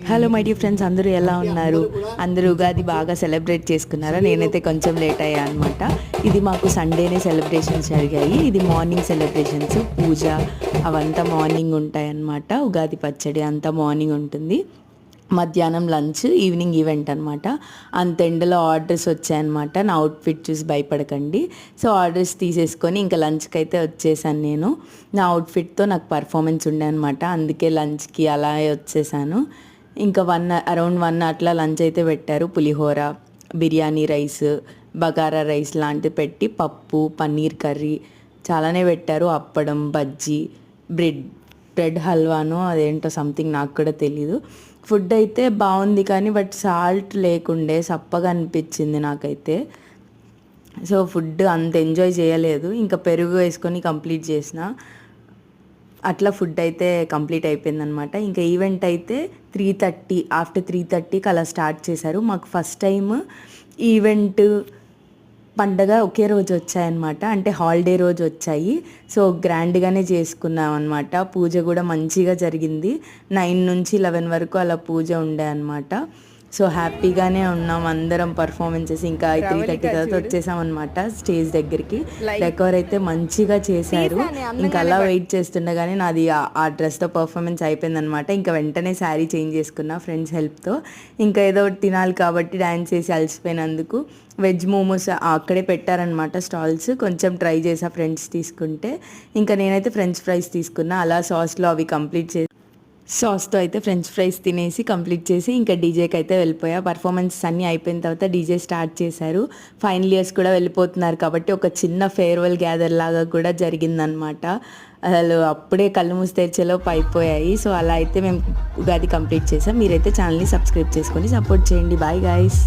Hello my dear friends, అందరూ ఎలా ఉన్నారు? అందరూ ఉగాది బాగా సెలబ్రేట్ చేసుకున్నారా? నేనైతే కొంచెం లేట్ అయ్యా అనమాట. ఇది మాకు సండేనే సెలబ్రేషన్స్ జరిగాయి. ఇది మార్నింగ్ సెలబ్రేషన్స్, పూజ అవంతా మార్నింగ్ ఉంటాయన్నమాట. ఉగాది పచ్చడి అంతా మార్నింగ్ ఉంటుంది. మధ్యాహ్నం లంచ్, ఈవినింగ్ ఈవెంట్ అనమాట. అంత ఎండలో ఆర్డర్స్ వచ్చాయన్నమాట. నా అవుట్ఫిట్ చూసి భయపడకండి. సో ఆర్డర్స్ తీసేసుకొని ఇంకా లంచ్కి అయితే వచ్చేసాను నేను. నా అవుట్ఫిట్తో నాకు పర్ఫార్మెన్స్ ఉండే అనమాట. అందుకే లంచ్కి అలా వచ్చేసాను. ఇంకా అరౌండ్ 1 అట్లా లంచ్ అయితే పెట్టారు. పులిహోర, బిర్యానీ రైస్, బగారా రైస్ లాంటివి పెట్టి, పప్పు, పన్నీర్ కర్రీ చాలానే పెట్టారు. అప్పడం, బజ్జీ, బ్రెడ్ హల్వానో అదేంటో సంథింగ్ నాకు కూడా తెలీదు. ఫుడ్ అయితే బాగుంది కానీ బట్ సాల్ట్ లేకుండే, సప్పగా అనిపించింది నాకైతే. సో ఫుడ్ అంత ఎంజాయ్ చేయలేదు. ఇంకా పెరుగు వేసుకొని కంప్లీట్ చేసిన. అట్లా ఫుడ్ అయితే కంప్లీట్ అయిపోయిందనమాట. ఇంకా ఈవెంట్ అయితే 3:30 ఆఫ్టర్ 3:30కి అలా స్టార్ట్ చేశారు. మాకు ఫస్ట్ టైం ఈవెంట్, పండగ ఒకే రోజు వచ్చాయన్నమాట. అంటే హాలిడే రోజు వచ్చాయి. సో గ్రాండ్గానే చేసుకున్నాం అనమాట. పూజ కూడా మంచిగా జరిగింది. 9 నుంచి 11 వరకు అలా పూజ ఉండే అనమాట. సో హ్యాపీగానే ఉన్నాం అందరం. పర్ఫార్మెన్సెస్ ఇంకా 3:30 తర్వాత వచ్చేసాం అనమాట స్టేజ్ దగ్గరికి. డెకోర్ అయితే మంచిగా చేశారు. ఇంకా అలా వెయిట్ చేస్తుండగానే నాది ఆ డ్రెస్తో పర్ఫార్మెన్స్ అయిపోయిందనమాట. ఇంకా వెంటనే శారీ చేంజ్ చేసుకున్నా ఫ్రెండ్స్ హెల్ప్తో. ఇంకా ఏదో ఒకటి తినాలి కాబట్టి డ్యాన్స్ చేసి అలసిపోయినందుకు వెజ్ మోమోస్ అక్కడే పెట్టారనమాట స్టాల్స్. కొంచెం ట్రై చేసా ఫ్రెండ్స్ తీసుకుంటే. ఇంకా నేనైతే ఫ్రెంచ్ ఫ్రైస్ తీసుకున్నా. అలా సాస్లో అవి కంప్లీట్ చేసి, సాస్తో అయితే ఫ్రెంచ్ ఫ్రైస్ తినేసి కంప్లీట్ చేసి ఇంకా డీజేకి అయితే వెళ్ళిపోయా. పర్ఫార్మెన్స్ అన్నీ అయిపోయిన తర్వాత డీజే స్టార్ట్ చేశారు. ఫైనల్ ఇయర్స్ కూడా వెళ్ళిపోతున్నారు కాబట్టి ఒక చిన్న ఫేర్వెల్ గ్యాదర్ లాగా కూడా జరిగిందనమాట. అసలు అప్పుడే కళ్ళు మూసి తెరిచేలోపు అయిపోయాయి. సో అలా అయితే మేము ఉగాది కంప్లీట్ చేసాం. మీరైతే ఛానల్ని సబ్స్క్రైబ్ చేసుకొని సపోర్ట్ చేయండి. Bye guys.